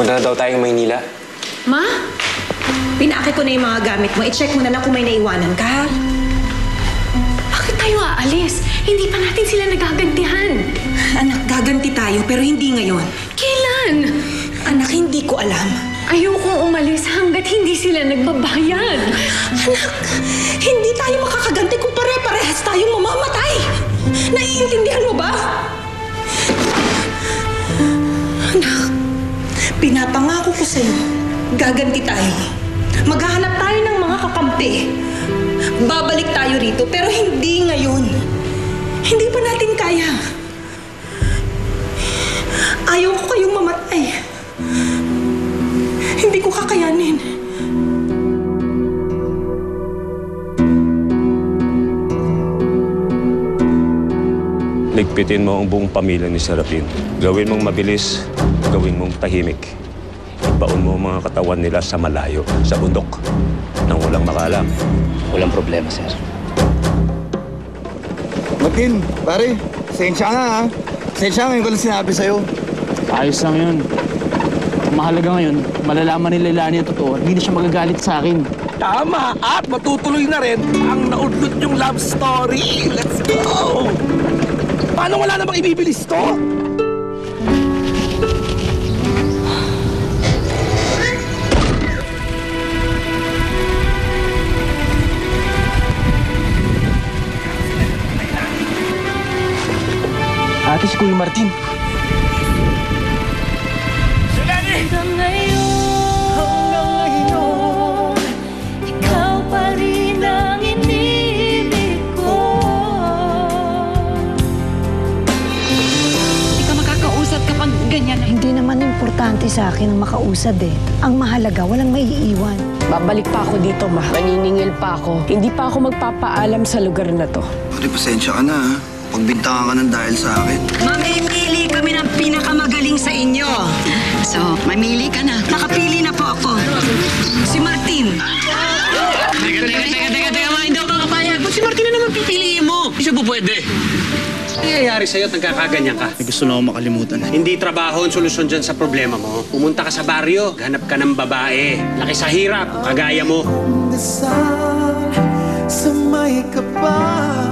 Punta na daw tayong Maynila. Ma? Pinaki ko na yung mga gamit mo. I-check mo na lang kung may naiwanan ka, ha? Bakit tayo aalis? Hindi pa natin sila nagagantihan. Anak, gaganti tayo pero hindi ngayon. Kailan? Anak, hindi ko alam. Ayokong umalis hanggat hindi sila nagbabayad. Anak, hindi tayo makakaganti kung pare-parehas tayong mamamatay. Naiintindihan mo ba? Anak, pinapangako ko sa'yo, gaganti tayo. Maghahanap tayo ng mga kakampi. Babalik tayo rito, pero hindi ngayon. Hindi pa natin kaya. Ayaw ko kayong mamatay. Hindi ko kakayanin. Ligpitin mo ang buong pamilya ni Serafin. Gawin mong mabilis, gawin mong tahimik. Ibaon mo ang mga katawan nila sa malayo, sa bundok, nang walang makalam. Walang problema, sir. Martin, pare, sensya ka nga ha. Sensya ngayon ko lang sinabi sa'yo. Ayos lang yun. Ang mahalaga ngayon, malalaman nila Lani ang totoo. Hindi na siya magagalit sa akin. Tama! At matutuloy na rin ang naudlot yung love story! Let's go! Paano wala namang ibibilis to? Ate, si Kuya Martin. Hanggang ngayon, ikaw pa rin ang inibig ko. Hindi ka makakausap kapag ganyan. Hindi naman importante sa akin ang makausad eh. Ang mahalaga, walang maiiwan. Babalik pa ako dito, ma. Maniningil pa ako. Hindi pa ako magpapaalam sa lugar na to. Pare, pasensya ka na ha. Pagbintangan ka ng dahil sa akin. Mamimili kami ng pinakamagaling sa inyo. So, mamili ka na. Nakapili na po ako. Si Martin. Teka, hindi ako makapayag. Ba't si Martin na naman pipiliin mo? Hindi siya po pwede. Nangyayari sa'yo at nagkakaganyan ka. May gusto na ako makalimutan. Hindi trabaho ang solusyon dyan sa problema mo. Pumunta ka sa baryo, hanap ka ng babae. Laki sa hirap, kagaya mo. Sa may kapal